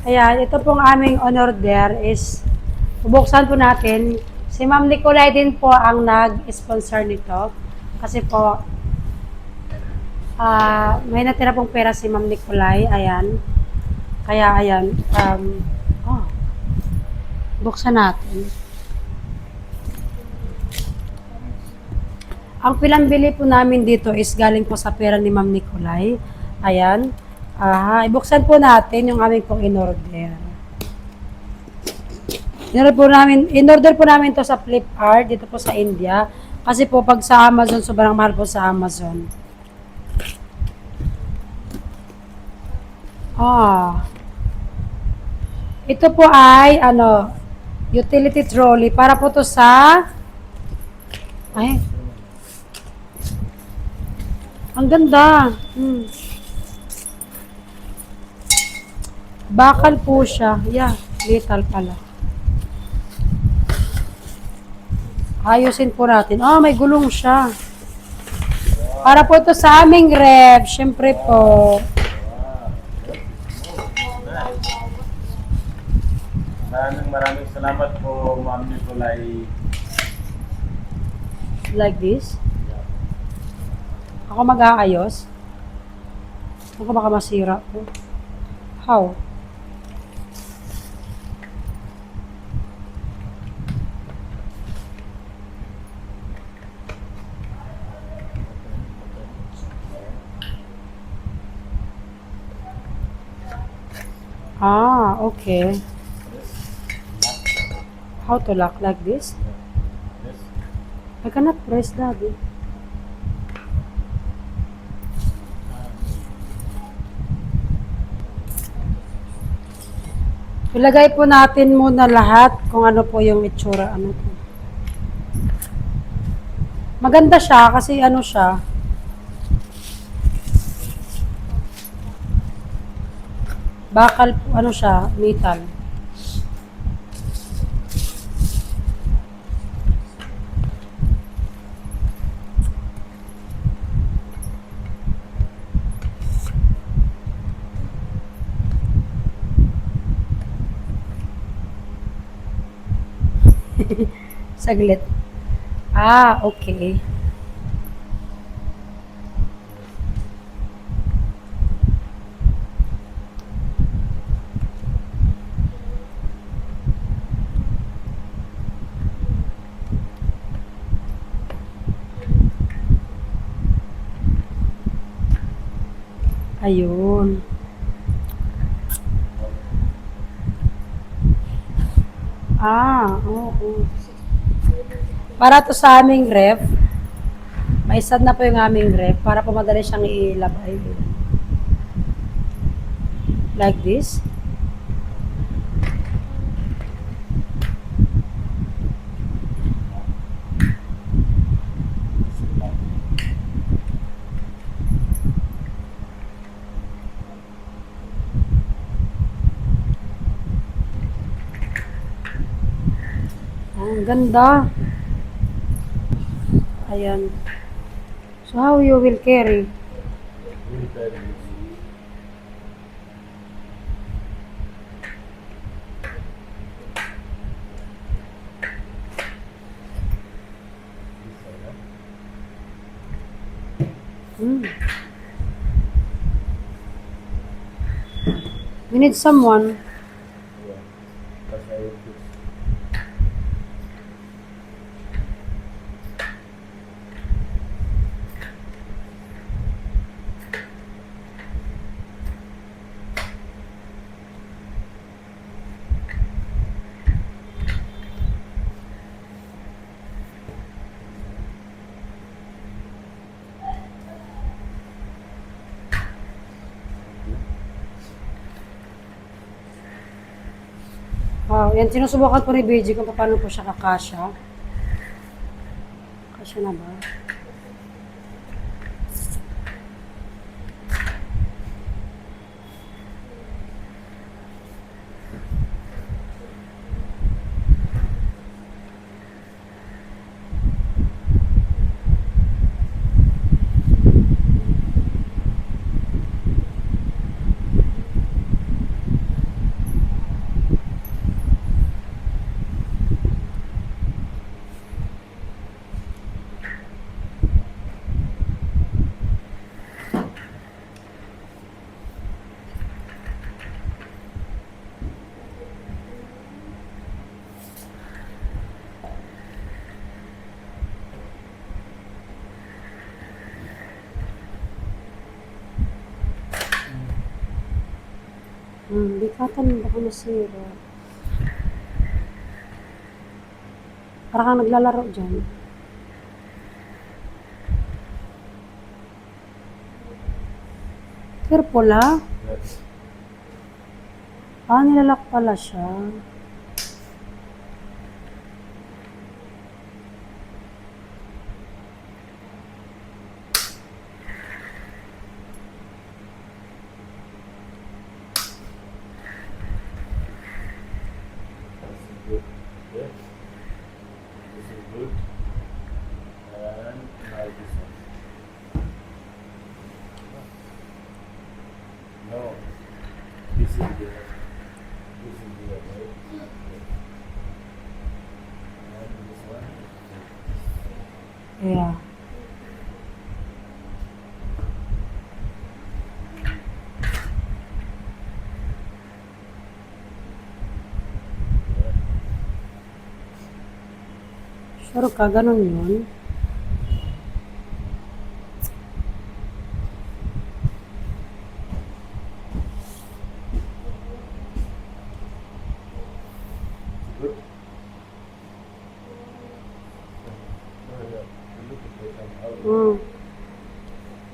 Ayan, ito pong aming on-order is bubuksan po natin. Si Ma'am Nicolay din po ang nag-sponsor nito. Kasi po, may natira pong pera si Ma'am Nicolay. Ayan. Kaya ayan, buksan natin. Ang pinambili po namin dito is galing po sa pera ni Ma'am Nicolay. Ayan. Ibuksan po natin yung aming pong in-order. In-order po namin to sa Flipkart, dito po sa India. Kasi po pag sa Amazon, sobrang mahal po sa Amazon. Ito po ay, utility trolley. Para po to sa, ang ganda. Bakal po siya. Yeah, little pala. Ayusin po natin. May gulong siya. Para po to sa aming ref. Siyempre po. Maraming salamat po, Ma'am Nicolay. Like this. Ako mag-aayos. Ako baka masira po. How? Okay. How to lock like this? I cannot press that. Ilagay po natin muna lahat kung ano po yung itsura. Maganda siya kasi siya. Bakal po, siya, metal. Saglit. Okay. Ayun. Oo. Para to sa aming ref. May sad na po yung aming ref para po madali siyang ilabay. Like this. Ang ganda. Ayan. So, how you will carry? We need someone. Yan, sinusubukan po ni BG kung paano po siya kakasya. Kasya na ba? Bikatan baka masira. Para kang naglalaro dyan. Careful ha. Yes. Nilalak pala siya. Good. Yes. This is good. And now this one. No. This is the right? And this one. Yeah. Sure ka, ganun yun. Good. Look at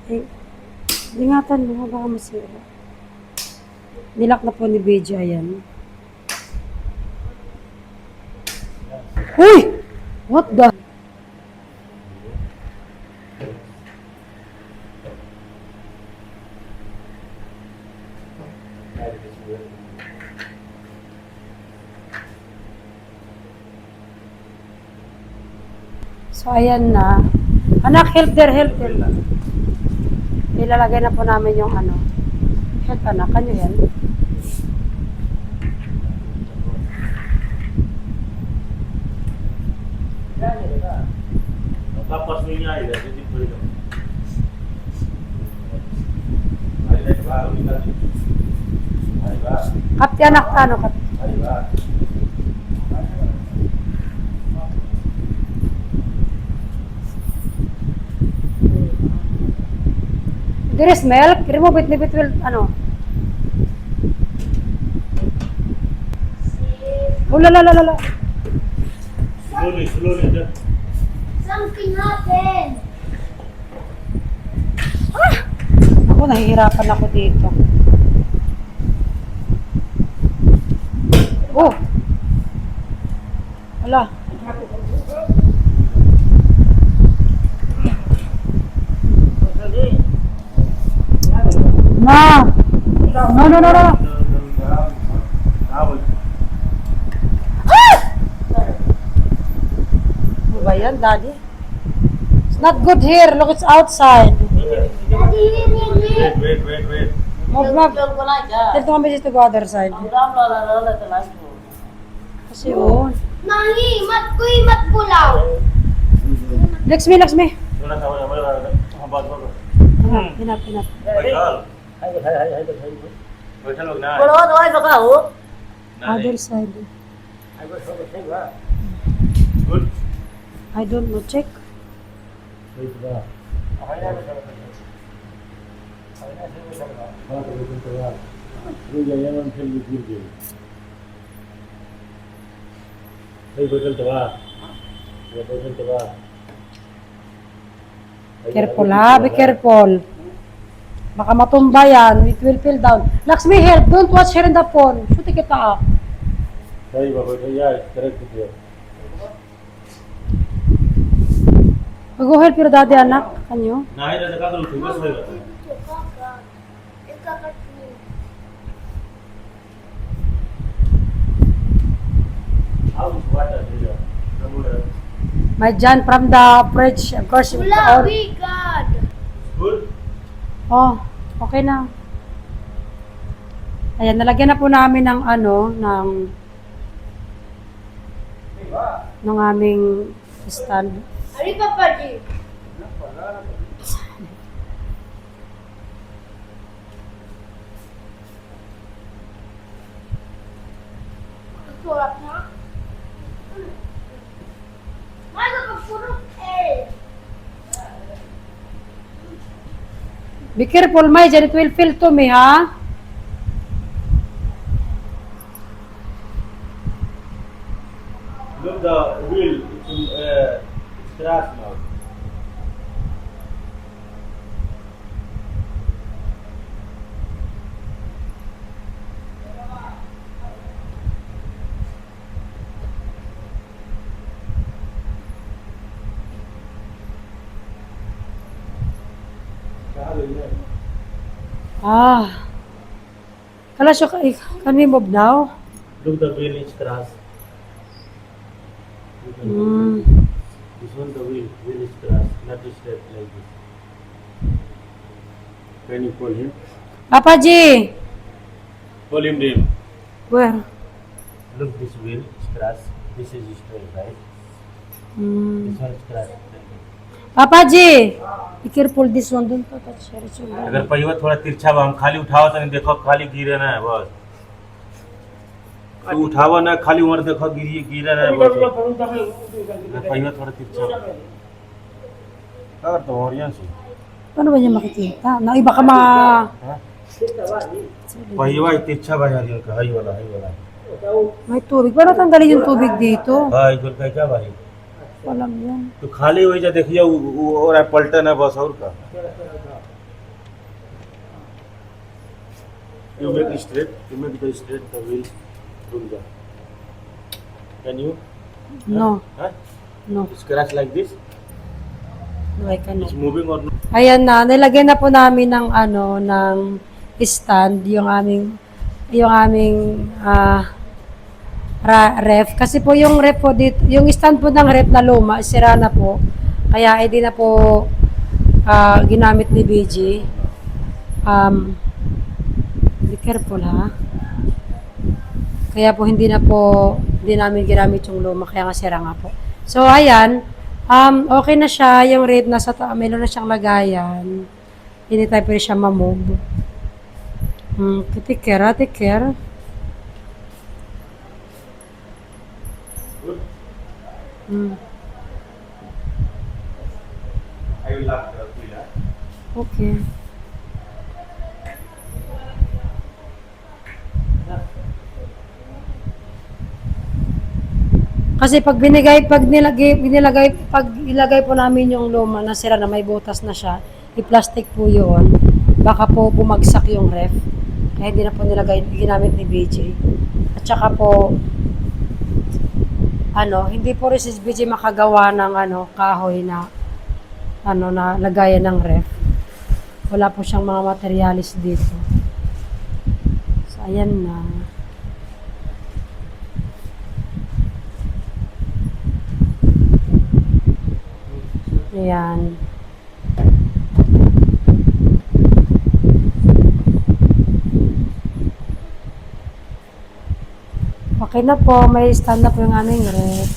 this. Ingatan mo, baka masira. Nilak na po ni Beji, ayan. Uy! What the? So, ayan na. Anak, help there, help there. Ilalagay na po namin yung ano. Help anak, kanyo yan? Tapos niya ida, hindi po ito. Ay ba? Ay ba? Kapti anak, ano kapti? Ay ba? There is milk. Remove it, leave it will, ano. Oh, la la la la la. Slowly, slowly. Something happened. Ako, nahihirapan ako dito. Oh! Wala. Ma! No, no, no, no. Ano ba yan, Daddy? It's not good here. Look, it's outside. Daddy, Wait. Move, move. Tell to kami to go other side. Kasi yun. Nangi, mat ko'y mat pulaw. Lakshmi, Lakshmi. Wala sa wala. Habad ba? Hinap, hinap. Wait, hello na. Other side. Good. I don't know. Check. Wait ba? Okay na. Careful ha, be careful. Baka matumba yan. It will fall down. Lakshmi, help. Don't watch her in the phone. Shoot kita up. Sorry, Baba. Yeah, correct with you. Go help your daddy, anak. Kanyo. नाही दादा का करू बस होईल How is water here? My John from the bridge. Of course. Pulaw, we God. Good. Oh, okay na. Ayan, nalagyan na po namin ng ano, ng aming stand. Ari Papaji. Surat na. May kapurok eh. Be careful, May. Jan, it will fall to me, ha? Look the wheel. It's crash now. Ah. Kalasyo, can we move now? Look the wheel is crash. Look the Hmm. This one the wheel is crash, not straight like this. Can you call him? Papa G! Call him name. Where? Look, this wheel is crash. This is straight, right? Hmm. This one is crash. Papa G! Be careful this one. Don't touch your अगर पहिया थोड़ा तिरछा बा हम खाली उठाओ तो देखो खाली गिरे ना है बस तू उठावा ना खाली उमर देखो गिरे ना है बस पहिया थोड़ा तिरछा अगर तो और से Paano ba niya makikita? Na iba ka हाँ? पहिया तिरछा बा यार इनका हाई वाला May tubig. Paano tanggalin yung tubig dito? हां इधर का क्या भाई Walang yan. तो खाली हो जा देखिए और पलटा ना बस और का you make the straight the wheel run down can you No. huh? No. Scratch like this No, I cannot. it's moving or not Ayan na, nilagyan na po namin ng ng stand yung aming ref kasi po yung ref po dito, yung stand po ng ref na luma, sira na po. Kaya hindi na po ginamit ni BG. Be careful ha. Kaya po hindi namin ginamit yung luma kaya nga sira nga po. So ayan, okay na siya, yung ref nasa meron na siyang lagayan. Hindi tayo pwede siya ma-move. Take care. good Hmm. I will lock the wheel Okay. Kasi pag ilagay po namin yung luma na sira na may butas na siya, i-plastic po yun, baka po bumagsak yung ref. Kaya hindi na po ginamit ni BJ. At saka po, hindi po rin si BJ makagawa ng kahoy na na lagayan ng ref. Wala po siyang mga materialis dito. So, ayan na. Ayan. Okay na po. May stand na po yung aming ref.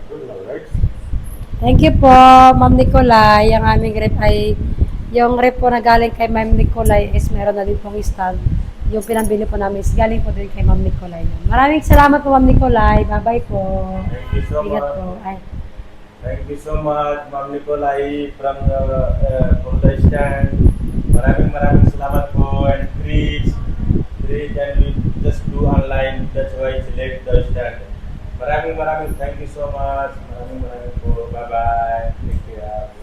good now right Thank you po, Ma'am Nicolay. Ang aming ref ay, yung ref po na galing kay Ma'am Nicolay is meron na din pong stand. Yung pinambili po namin is galing po din kay Ma'am Nicolay. Maraming salamat po, Ma'am Nicolay. Bye-bye po. thank you so Ingat much po. Ay. thank you so much Ma'am Nicolai from the stand maraming salamat po and Chris and we just do online that's why select the stand maraming thank you so much maraming po bye bye